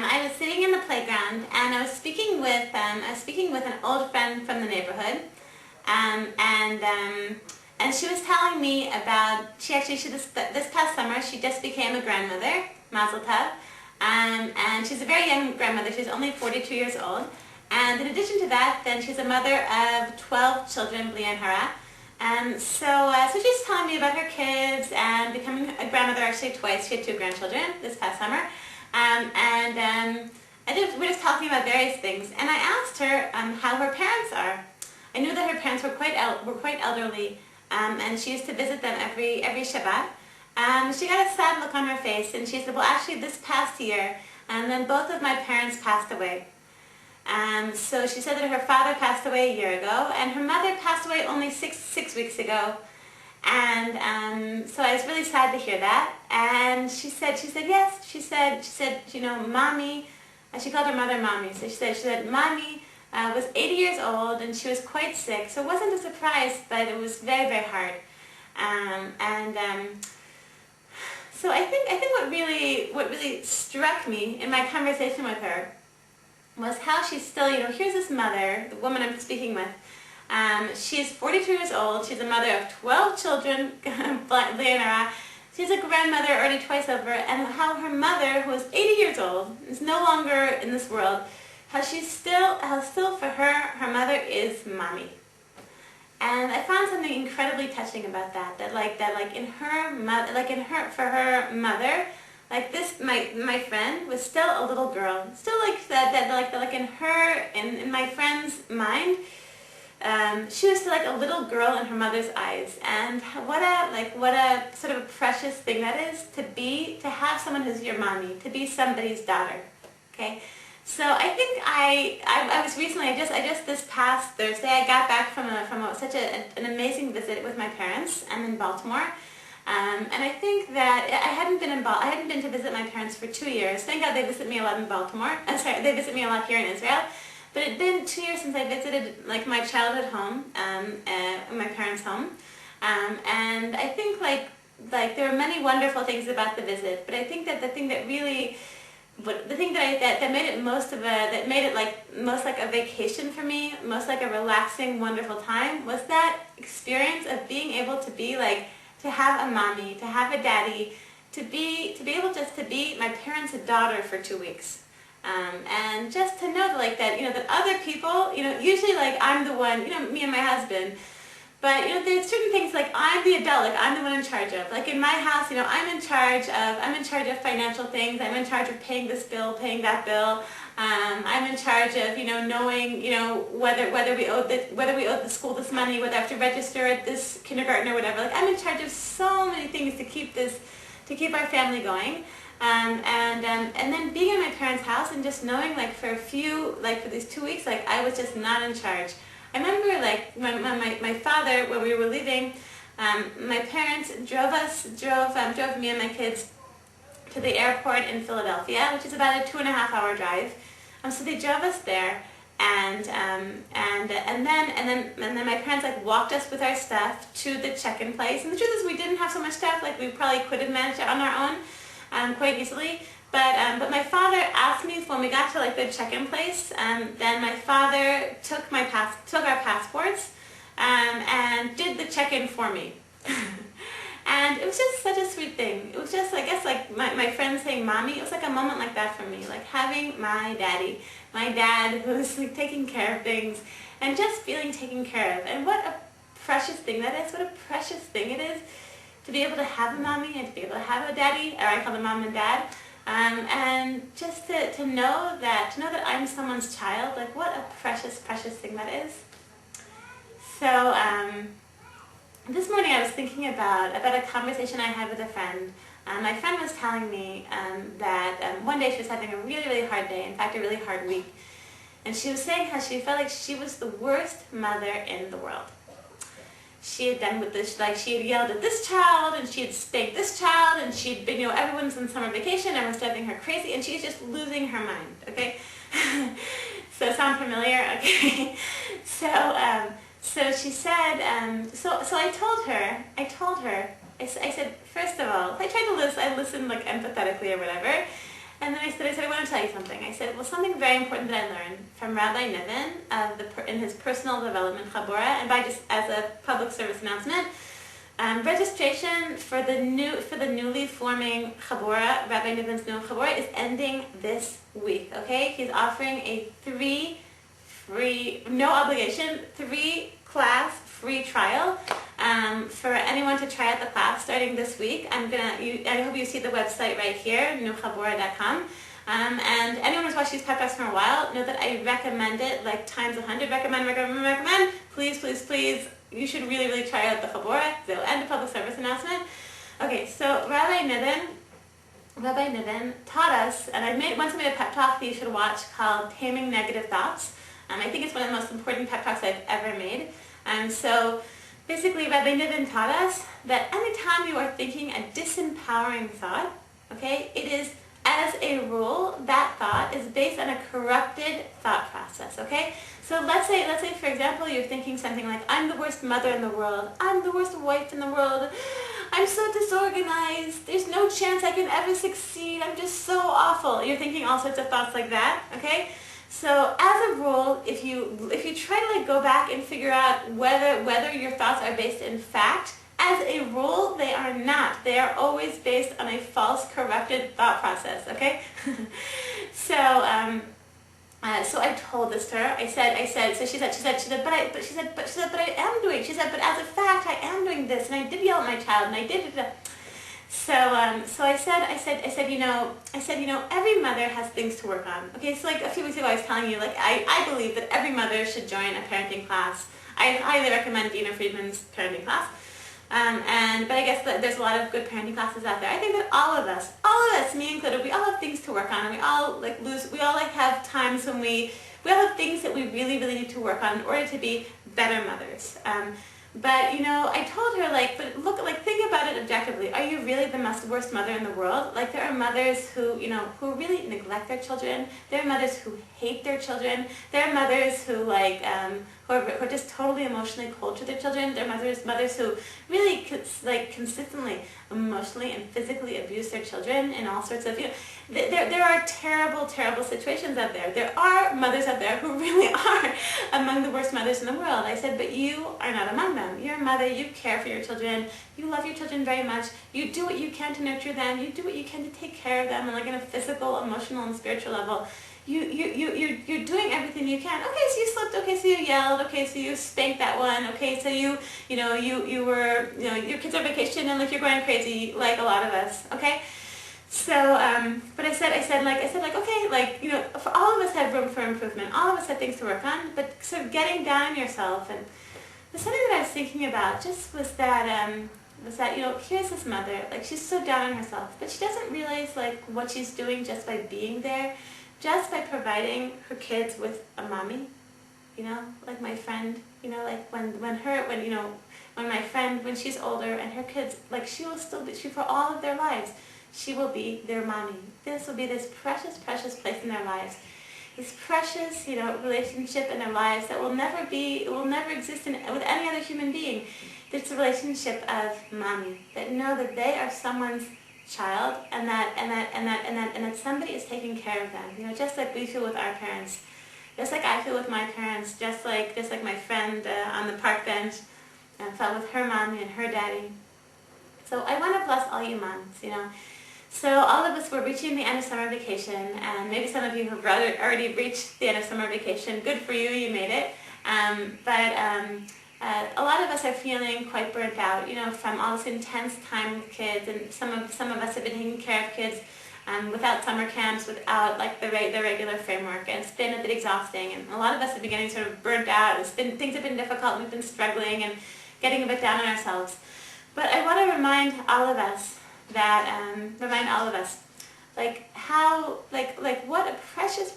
I was sitting in the playground and I was speaking with an old friend from the neighborhood, and she was telling me about this past summer she just became a grandmother, Mazel Tov, and she's a very young grandmother. She's only 42 years old, and in addition to that, then she's a mother of 12 children, Bli Ayin Hara. So she's telling me about her kids and becoming a grandmother actually twice. She had 2 grandchildren this past summer. We're just talking about various things. And I asked her how her parents are. I knew that her parents were quite elderly, and she used to visit them every Shabbat. She got a sad look on her face, and she said, well, actually this past year, and then both of my parents passed away. So she said that her father passed away a year ago, and her mother passed away only six weeks ago. And so I was really sad to hear that. And she said yes. She said, you know, Mommy, she called her mother Mommy. So she said, Mommy was 80 years old and she was quite sick. So it wasn't a surprise, but it was very, very hard. So I think what really struck me in my conversation with her was how she's still, you know, here's this mother, the woman I'm speaking with. She's 42 years old. She's a mother of 12 children, Bli Ayin Hara. She's a grandmother already twice over, and how her mother, who is 80 years old, is no longer in this world, how still for her mother is Mommy. And I found something incredibly touching about that. For her mother, like this, my friend was still a little girl, still in my friend's mind. She was still like a little girl in her mother's eyes, and what a sort of a precious thing that is to have someone who's your mommy, to be somebody's daughter. Okay, so I think I was recently, I just this past Thursday I got back from such an amazing visit with my parents. I'm in Baltimore, and I think that I hadn't been to visit my parents for 2 years. Thank God they visit me a lot in Baltimore. I'm sorry, they visit me a lot here in Israel. But it had been 2 years since I visited like my childhood home, my parents' home, and I think like there were many wonderful things about the visit. But I think that the thing that really, that made it like most like a vacation for me, most like a relaxing, wonderful time, was that experience of being able to be like, to have a mommy, to have a daddy, to be able just to be my parents' daughter for 2 weeks. And just to know like that, you know, that other people, you know, usually like I'm the one, you know, me and my husband, but you know, there's certain things like I'm the adult, like I'm the one in charge of. Like in my house, you know, I'm in charge of financial things. I'm in charge of paying this bill, paying that bill. I'm in charge of, you know, knowing, you know, whether we owe the school this money, whether I have to register at this kindergarten or whatever. Like I'm in charge of so many things to keep our family going. And then being in my parents' house and just knowing like for these 2 weeks, like I was just not in charge. I remember like when my father, when we were leaving, my parents drove me and my kids to the airport in Philadelphia, which is about a 2.5-hour drive. So they drove us there, and then my parents like walked us with our stuff to the check-in place. And the truth is, we didn't have so much stuff. Like we probably could have managed it on our own. Quite easily, but my father asked me when we got to like the check-in place. Then my father took our passports and did the check-in for me, and it was just such a sweet thing. It was just, I guess, like my friend saying "Mommy." It was like a moment like that for me, like having my dad who's like taking care of things and just feeling taken care of. And what a precious thing that is! What a precious thing it is to be able to have a mommy and to be able to have a daddy, or I call them mom and dad, and just to know that I'm someone's child. Like what a precious, precious thing that is. So this morning I was thinking about a conversation I had with a friend. My friend was telling me that one day she was having a really, really hard day. In fact, a really hard week, and she was saying how she felt like she was the worst mother in the world. She had done with this, like she had yelled at this child, and she had spanked this child, and she'd been, you know, everyone's on summer vacation, everyone's driving her crazy, and she's just losing her mind, okay? So sound familiar? Okay. So she said, so I told her, I said, first of all, I listened like empathetically or whatever, and then I said, I want to tell you something. I said, well, something very important that I learned from Rabbi Niven in his personal development Chabura, and by just as a public service announcement, registration for the newly forming Chabura, Rabbi Niven's new Chabura, is ending this week. Okay, he's offering a 3 free, no obligation, 3-class free trial for anyone to try out the class starting this week. I hope you see the website right here, newchabura.com. And anyone who's watched these pep talks for a while know that I recommend it like times 100. Recommend. Please. You should really try out the Chabura. So, and the public service announcement. Okay, so Rabbi Niven taught us, and I once made a pep talk that you should watch called Taming Negative Thoughts. I think it's one of the most important pep talks I've ever made. So basically, Rabbi Niven taught us that anytime you are thinking a disempowering thought, okay, it is, as a rule, that thought is based on a corrupted thought process, okay? So let's say for example, you're thinking something like, I'm the worst mother in the world, I'm the worst wife in the world, I'm so disorganized, there's no chance I can ever succeed, I'm just so awful. You're thinking all sorts of thoughts like that, okay? So as a rule, if you try to like go back and figure out whether your thoughts are based in fact, as a rule, they are not. They are always based on a false, corrupted thought process. Okay, so I told this to her. I said. So she said, but I am doing. She said, but as a fact, I am doing this, and I did yell at my child, and I did. So I said, you know, every mother has things to work on. Okay, so like a few weeks ago, I was telling you, like I believe that every mother should join a parenting class. I highly recommend Dina Friedman's parenting class. But I guess that there's a lot of good parenting classes out there. I think that all of us, me included, we all have things to work on, and we all have times when we all have things that we really need to work on in order to be better mothers. But, you know, I told her, like, but look, like, think about it objectively. Are you really the worst mother in the world? Like, there are mothers who, you know, who really neglect their children. There are mothers who hate their children. There are mothers who, like, who are just totally emotionally cold to their children. There are mothers who really, like, consistently emotionally and physically abuse their children in all sorts of, you know, there are terrible situations out there. There are mothers out there who really are among the worst mothers in the world. I said, but you are not among them. You're a mother, you care for your children, you love your children very much, you do what you can to nurture them, you do what you can to take care of them, and like on a physical, emotional, and spiritual level. You're doing everything you can. Okay, so you slipped, okay, so you yelled, okay, so you spanked that one, okay, so you were, your kids are on vacation and like you're going crazy like a lot of us, okay? So, but I said, okay, like, you know, for all of us have room for improvement, all of us have things to work on, but sort of getting down on yourself, and something that I was thinking about just was that, you know, here's this mother, like, she's so down on herself, but she doesn't realize, like, what she's doing just by being there, just by providing her kids with a mommy, you know, like my friend, you know, like when my friend, when she's older and her kids, like, she will still be, for all of their lives, she will be their mommy. This will be this precious place in their lives. This precious, you know, relationship in their lives that will never exist with any other human being. It's a relationship of mommy, that know that they are someone's child, and that somebody is taking care of them. You know, just like we feel with our parents, just like I feel with my parents, just like my friend on the park bench felt with her mommy and her daddy. So I want to bless all you moms, you know. So all of us, we're reaching the end of summer vacation, and maybe some of you have already reached the end of summer vacation. Good for you, you made it. But a lot of us are feeling quite burnt out, you know, from all this intense time with kids, and some of us have been taking care of kids without summer camps, without like the regular framework, and it's been a bit exhausting, and a lot of us have been getting sort of burnt out. Things have been difficult, and we've been struggling and getting a bit down on ourselves. But I want to remind all of us, like how, like what a precious,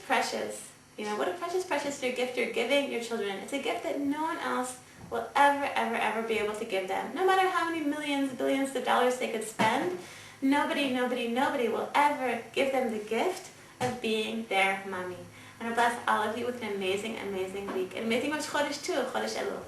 you know, what a precious your gift you're giving your children. It's a gift that no one else will ever be able to give them. No matter how many millions, billions of dollars they could spend, nobody will ever give them the gift of being their mommy. And I bless all of you with an amazing week. An amazing Rosh Chodesh too, Chodesh Elul.